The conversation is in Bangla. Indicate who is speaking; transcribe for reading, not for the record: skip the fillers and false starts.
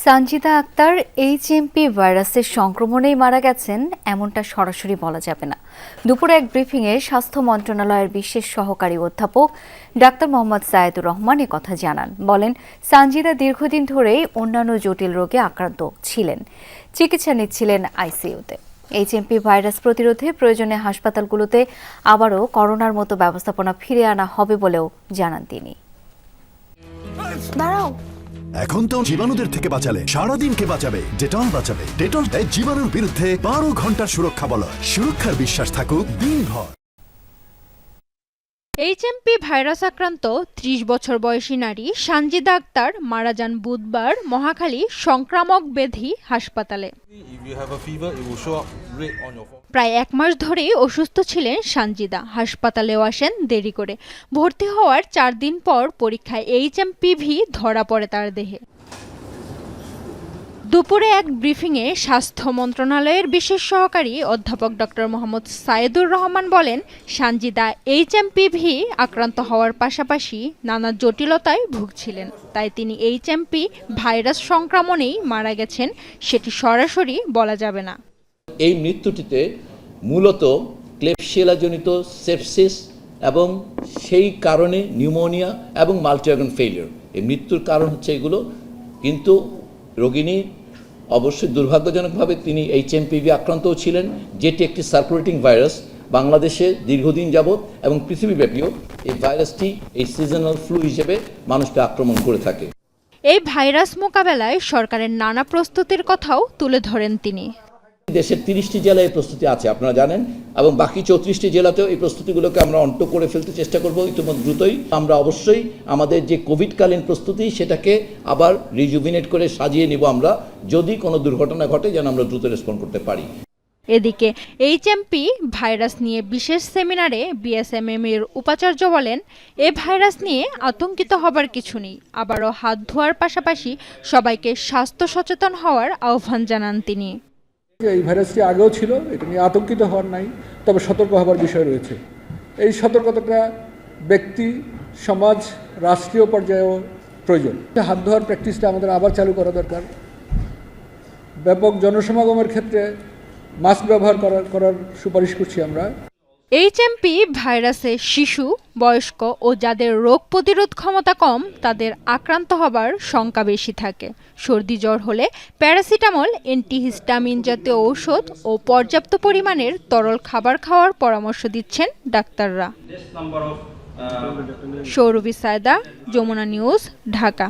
Speaker 1: সানজিদা আক্তার এইচএমপি ভাইরাসের সংক্রমণেই মারা গেছেন এমনটা সরাসরি বলা যাবে না। দুপুরে এক ব্রিফিংয়ে স্বাস্থ্য মন্ত্রণালয়ের বিশেষ সহকারী অধ্যাপক ডাক্তার মোহাম্মদ সায়েদুর রহমান কথা জানান। বলেন, সানজিদা দীর্ঘদিন ধরেই অন্যান্য জটিল রোগে আক্রান্ত ছিলেন, চিকিৎসা নিচ্ছিলেন আইসিইউতে। এইচএমপি ভাইরাস প্রতিরোধে প্রয়োজনে হাসপাতালগুলোতে আবারও করোনার মতো ব্যবস্থাপনা ফিরিয়ে আনা হবে বলেও জানান তিনি।
Speaker 2: এখন তো জীবাণুদের থেকে বাঁচালে সারাদিন কে বাঁচাবে? ডেটল বাঁচাবে। ডেটল দেয় জীবাণুর বিরুদ্ধে 12 ঘন্টার সুরক্ষা বলয়। সুরক্ষার বিশ্বাস থাকুক দিনভর।
Speaker 3: এইচএমপি ভাইরাস আক্রান্ত 30 বছর বয়সী নারী সানজিদা আক্তার মারা যান বুধবার মহাখালী সংক্রামক ব্যাধি হাসপাতালে। প্রায় 1 মাস ধরেই অসুস্থ ছিলেন সানজিদা। হাসপাতালেও আসেন দেরি করে। ভর্তি হওয়ার 4 দিন পর পরীক্ষায় এইচএমপিভি ধরা পড়ে তার দেহে। দুপুরে এক ব্রিফিংয়ে স্বাস্থ্য মন্ত্রণালয়ের বিশেষ সহকারী অধ্যাপক ডক্টর মোহাম্মদ সায়েদুর রহমান বলেন, সানজিদা এইচএমপিভি আক্রান্ত হওয়ার পাশাপাশি নানা জটিলতায় ভুগছিলেন। তাই তিনি এইচএমপি ভাইরাস সংক্রমণেই মারা গেছেন সেটি সরাসরি বলা যাবে না।
Speaker 4: এই মৃত্যুটিতে মূলত ক্লেবশিয়েলাজনিত সেপসিস এবং সেই কারণে নিউমোনিয়া এবং মাল্টি অর্গান ফেইলিওর, এই মৃত্যুর কারণ হচ্ছে এগুলো। কিন্তু রোগিনী অবশ্যই দুর্ভাগ্যজনকভাবে তিনি এইচএমপিভি আক্রান্তও ছিলেন, যেটি একটি সার্কুলেটিং ভাইরাস। বাংলাদেশে দীর্ঘদিন যাবৎ এবং পৃথিবীব্যাপীও এই ভাইরাসটি এই সিজনাল ফ্লু হিসেবে মানুষকে আক্রমণ করে থাকে।
Speaker 3: এই ভাইরাস মোকাবেলায় সরকারের নানা প্রস্তুতির কথাও তুলে ধরেন তিনি।
Speaker 4: দেশের 30টি জেলায় এই প্রস্তুতি আছে আপনারা জানেন, এবং বাকি 34টি জেলাতেও এই প্রস্তুতিগুলোকে আমরা অন্ট করে ফেলতে চেষ্টা করব ইতিমধ্যে দ্রুতই। আমরা অবশ্যই আমাদের যে কোভিডকালীন প্রস্তুতি সেটাকে আবার রিজুভিনেট করে সাজিয়ে নিব আমরা, যদি কোনো দুর্ঘটনা ঘটে যেন আমরা দ্রুত রেসপন্ড করতে পারি।
Speaker 3: এদিকে এইচএমপি ভাইরাস নিয়ে বিশেষ সেমিনারে বিএসএমএম এর উপাচার্য বলেন, এ ভাইরাস নিয়ে আতঙ্কিত হবার কিছু নেই। আবারও হাত ধোয়ার পাশাপাশি সবাইকে স্বাস্থ্য সচেতন হওয়ার আহ্বান জানান তিনি।
Speaker 5: এই ভাইরাসটি আগেও ছিল, এটা নিয়ে আতঙ্কিত হওয়ার নাই, তবে সতর্ক হবার বিষয় রয়েছে। এই সতর্কতাটা ব্যক্তি, সমাজ, রাষ্ট্রীয় পর্যায়েও প্রয়োজন। হাত ধোয়ার প্র্যাকটিসটা আমাদের আবার চালু করা দরকার। ব্যাপক জনসমাগমের ক্ষেত্রে মাস্ক ব্যবহার করার সুপারিশ করছি আমরা।
Speaker 3: এইচএমপি ভাইরাসে শিশু, বয়স্ক ও যাদের রোগ প্রতিরোধ ক্ষমতা কম তাদের আক্রান্ত হবার শঙ্কা বেশি থাকে। সর্দি জ্বর হলে প্যারাসিটামল, অ্যান্টিহিস্টামিন জাতীয় ঔষধ ও পর্যাপ্ত পরিমাণের তরল খাবার খাওয়ার পরামর্শ দিচ্ছেন ডাক্তাররা। সৌরভী সায়দা, যমুনা নিউজ, ঢাকা।